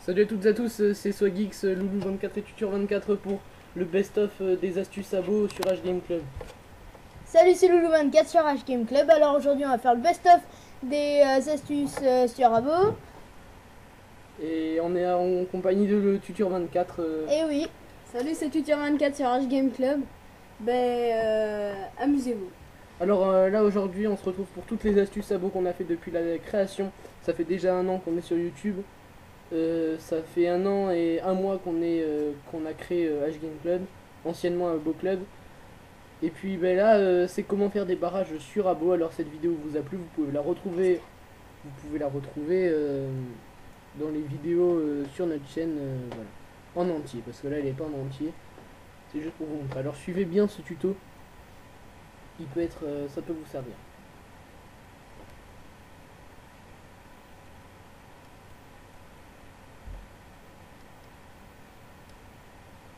Salut à toutes et à tous, c'est SwagX, Loulou24 et Tutur24 pour le best-of des astuces sabots sur H Game Club. Salut, c'est Loulou24 sur H Game Club. Alors aujourd'hui, on va faire le best-of des astuces sur Abo. Et on est en compagnie de le Tutur24. Et oui, Salut, c'est Tutur24 sur H Game Club. Amusez-vous. Alors là aujourd'hui, on se retrouve pour toutes les astuces sabots qu'on a fait depuis la création. Ça fait déjà un an qu'on est sur YouTube. Ça fait un an et un mois qu'on a créé H Game Club, anciennement un beau club. Et puis ben là, c'est comment faire des barrages sur Abo. Alors cette vidéo vous a plu, vous pouvez la retrouver. Dans les vidéos sur notre chaîne, voilà, en entier, parce que là elle est pas en entier, c'est juste pour vous montrer. Alors suivez bien ce tuto, il peut être, ça peut vous servir.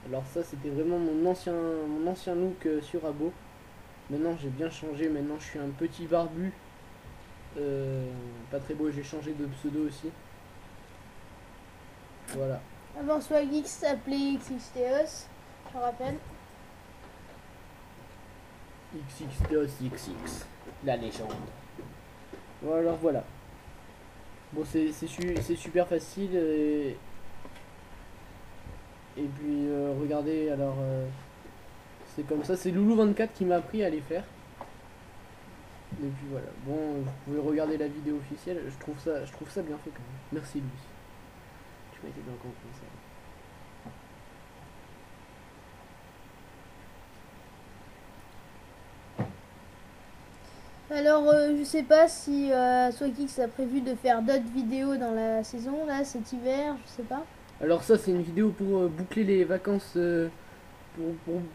Alors ça c'était vraiment mon ancien look sur Abo. Maintenant j'ai bien changé, maintenant je suis un petit barbu, pas très beau, j'ai changé de pseudo aussi. Voilà. avant SwagX s'appelait XXTOS, je rappelle. XXXX, la légende. Bon, alors voilà. Bon, c'est super facile et puis regardez, alors c'est comme ça, c'est Loulou24 qui m'a appris à les faire. Et puis voilà, bon, vous pouvez regarder la vidéo officielle, je trouve ça bien fait quand même. Merci Louis. Tu m'as été bien con comme ça. Alors je sais pas si SwagX a prévu de faire d'autres vidéos dans la saison, là cet hiver, je sais pas. Alors ça c'est une vidéo pour boucler les vacances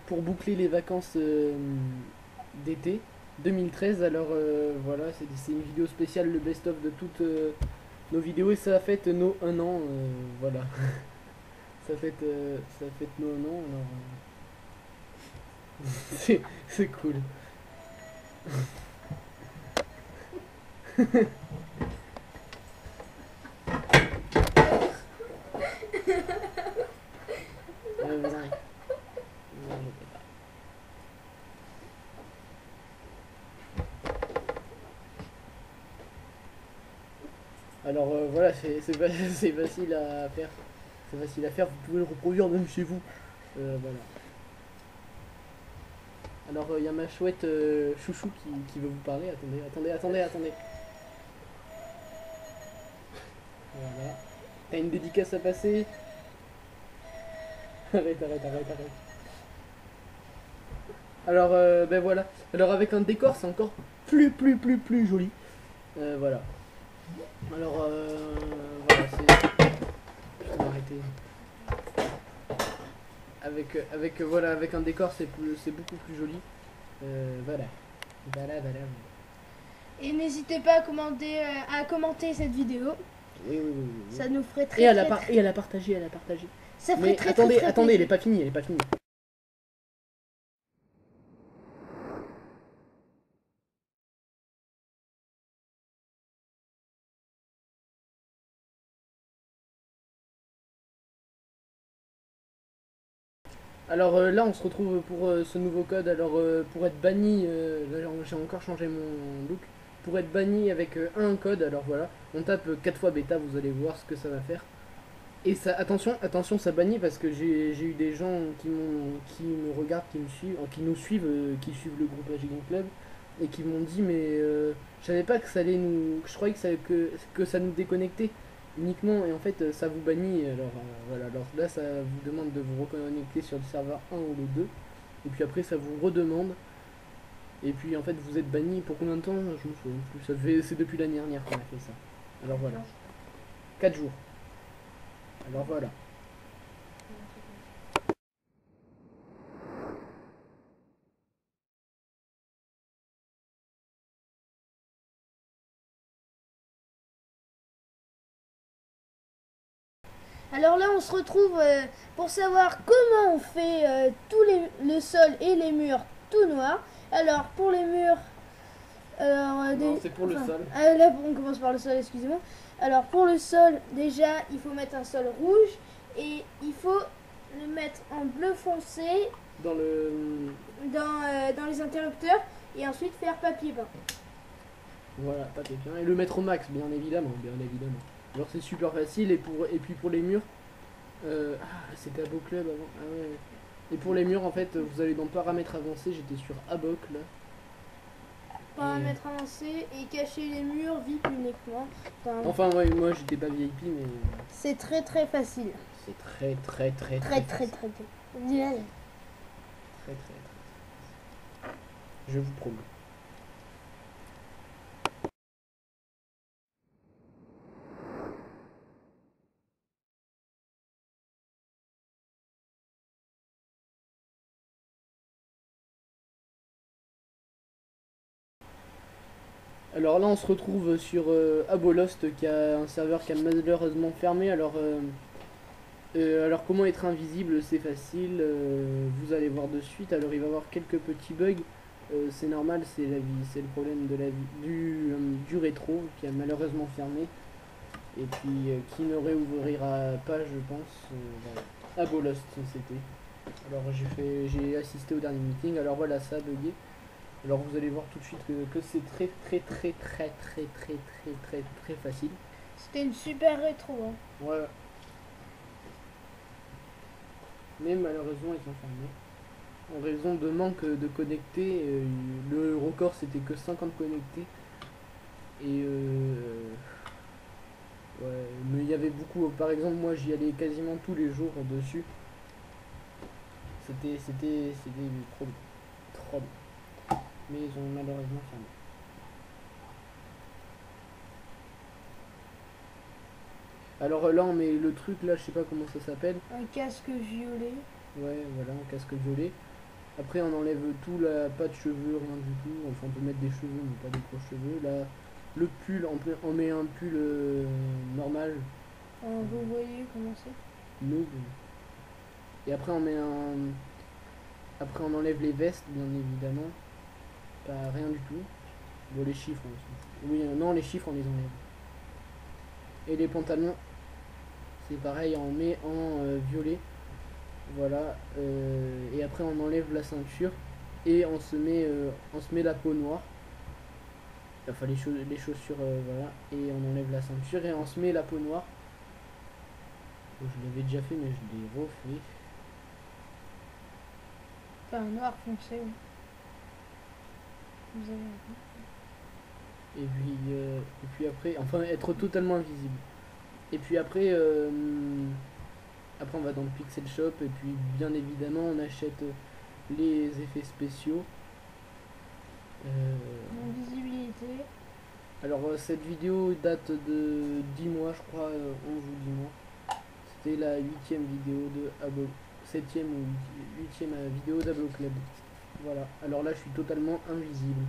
pour boucler les vacances d'été 2013. Alors voilà, c'est une vidéo spéciale, le best-of de toutes nos vidéos, et ça fête nos 1 an, voilà. ça fête nos 1 an, alors c'est cool. Vous arrêtez. Vous arrêtez pas. Alors voilà, c'est facile à faire. C'est facile à faire, vous pouvez le reproduire même chez vous. Voilà. Alors il y a ma chouette chouchou qui veut vous parler. Attendez. Voilà. T'as une dédicace à passer. Arrête. Alors ben voilà. Alors avec un décor c'est encore plus joli. Voilà. Alors voilà, je vais m'arrêter. Avec un décor c'est beaucoup plus joli. Voilà. Et n'hésitez pas à commenter cette vidéo, Oui. ça nous ferait très Et à la partager, ça ferait Mais très attendez, très elle plaisir. est pas finie, Alors là on se retrouve pour ce nouveau code. Alors pour être banni, là j'ai encore changé mon look. Pour être banni avec un code, alors voilà, on tape 4 fois bêta, vous allez voir ce que ça va faire. Et ça, attention, ça bannit parce que j'ai eu des gens qui me regardent, qui me suivent, qui nous suivent, qui suivent le groupe AG Game Club, et qui m'ont dit mais je savais pas que ça allait nous, je croyais que ça nous déconnectait uniquement, et en fait ça vous bannit. Alors voilà, alors là ça vous demande de vous reconnecter sur le serveur 1 ou le 2, et puis après ça vous redemande, et puis en fait vous êtes banni pour combien de temps, je me souviens plus, c'est depuis l'année dernière qu'on a fait ça. Alors voilà, 4 jours. Alors voilà. Alors là, on se retrouve pour savoir comment on fait le sol et les murs tout noirs. Alors pour les murs, Alors, Non, c'est pour le sol. Là, on commence par le sol, excusez-moi. Alors, pour le sol, déjà, il faut mettre un sol rouge et il faut le mettre en bleu foncé Dans le... dans les interrupteurs et ensuite faire papier peint. Voilà, papier peint. Et le mettre au max, bien évidemment, bien évidemment. Alors c'est super facile, et puis pour les murs... c'était Abo Club avant. Ah ouais. Et pour les murs, en fait, vous allez dans paramètres avancés, j'étais sur Aboc, là. Paramètres avancés et cacher les murs VIP uniquement. Enfin, ouais, moi j'étais pas VIP, mais... C'est très très facile. C'est très Très facile. bien. Très. Je vous promets. Alors là, on se retrouve sur Abolost, qui a un serveur qui a malheureusement fermé. Alors comment être invisible, c'est facile, vous allez voir de suite. Alors il va y avoir quelques petits bugs, c'est normal, c'est la vie, c'est le problème de la vie du rétro qui a malheureusement fermé et puis qui ne réouvrira pas, je pense. Voilà. Abolost c'était. Alors j'ai assisté au dernier meeting. Alors voilà, ça a bugué. Alors vous allez voir tout de suite que c'est très facile. C'était une super rétro. Hein. Voilà. Mais malheureusement ils sont fermés. En raison de manque de connectés, le record c'était que 50 connectés. Et ouais, mais il y avait beaucoup, par exemple moi j'y allais quasiment tous les jours dessus. C'était trop bien. Mais ils ont malheureusement fermé. Alors là on met le truc là, je sais pas comment ça s'appelle. Un casque violet. Ouais, voilà, un casque violet. Après on enlève tout, là, pas de cheveux, rien du tout. Enfin on peut mettre des cheveux mais pas des gros cheveux. Là, le pull, on met un pull normal. Vous voyez comment c'est? Noob. Et après on met un... Après on enlève les vestes, bien évidemment. Pas rien du tout. Bon, les chiffres, on s'en fout. Oui, non, les chiffres on les enlève. Et les pantalons, c'est pareil, on met en violet. Voilà. Et après on enlève la ceinture. Et on se met la peau noire. Enfin les chaussures, voilà. Et on enlève la ceinture et on se met la peau noire. Je l'avais déjà fait mais je l'ai refait. Enfin, noir foncé. Oui. Vous avez... Et puis après, enfin être totalement invisible. Et puis après, après on va dans le Pixel Shop et puis bien évidemment on achète les effets spéciaux. Visibilité. Alors cette vidéo date de 10 mois je crois, 11 ou 10 mois. C'était la 8ème vidéo de Abo, 7ème ou 8ème vidéo d'Abo Club. Voilà, alors là je suis totalement invisible.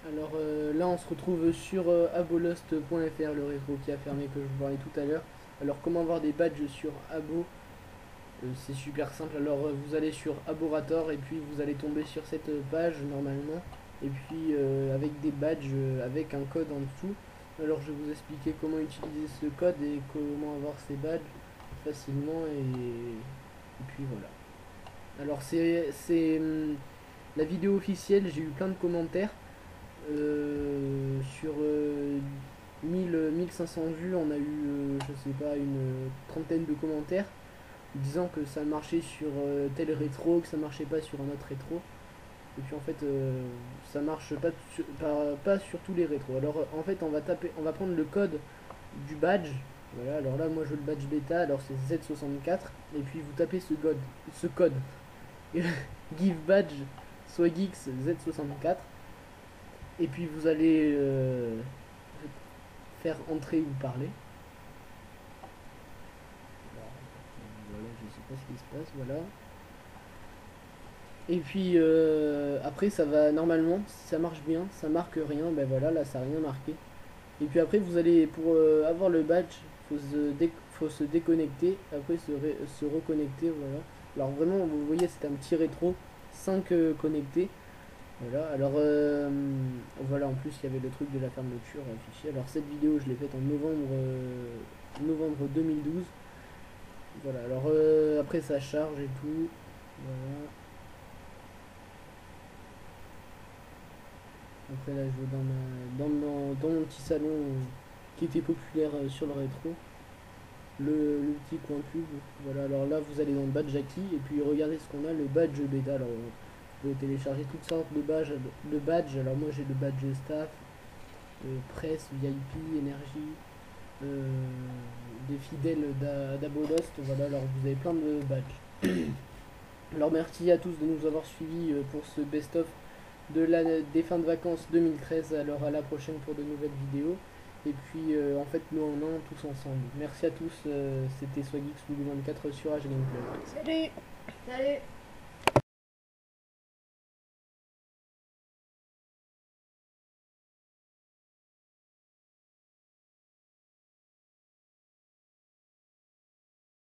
Alors là on se retrouve sur abolost.fr, le rétro qui a fermé, que je vous parlais tout à l'heure. Alors comment avoir des badges sur Abo, c'est super simple. Alors vous allez sur Aborator et puis vous allez tomber sur cette page normalement. Et puis avec des badges, avec un code en dessous. Alors je vais vous expliquer comment utiliser ce code et comment avoir ces badges facilement et puis voilà. Alors c'est la vidéo officielle, j'ai eu plein de commentaires. Sur 1500 vues, on a eu, je sais pas, une trentaine de commentaires disant que ça marchait sur tel rétro, que ça marchait pas sur un autre rétro. Et puis en fait, ça marche pas sur tous les rétros. Alors en fait, on va prendre le code du badge. Voilà, alors là, moi je veux le badge bêta, alors c'est Z64. Et puis vous tapez ce code. Give badge swagix Z64. Et puis vous allez faire entrer ou parler. Voilà, je sais pas ce qui se passe, voilà. Et puis après ça va normalement, si ça marche bien, ça marque rien, ben voilà, là ça a rien marqué. Et puis après vous allez, pour avoir le badge, faut se déconnecter, après se reconnecter, voilà. Alors vraiment, vous voyez, c'est un petit rétro, 5 connectés. Voilà, alors voilà, en plus il y avait le truc de la fermeture affichée. Alors cette vidéo je l'ai faite en novembre 2012. Voilà, alors après ça charge et tout. Voilà. Après là je vais dans mon petit salon qui était populaire sur le rétro. Le petit coin pub. Voilà, alors là vous allez dans le badge Jackie et puis regardez ce qu'on a, le badge bêta. Alors vous pouvez télécharger toutes sortes de badges. Alors moi j'ai le badge staff, presse, VIP, énergie, des fidèles d'Abodost. Voilà, alors vous avez plein de badges. Alors merci à tous de nous avoir suivis pour ce best-of des fins de vacances 2013. Alors à la prochaine pour de nouvelles vidéos. Et puis en fait nous en un tous ensemble. Merci à tous, c'était Swagix 24 sur H Game Club. Salut. Salut.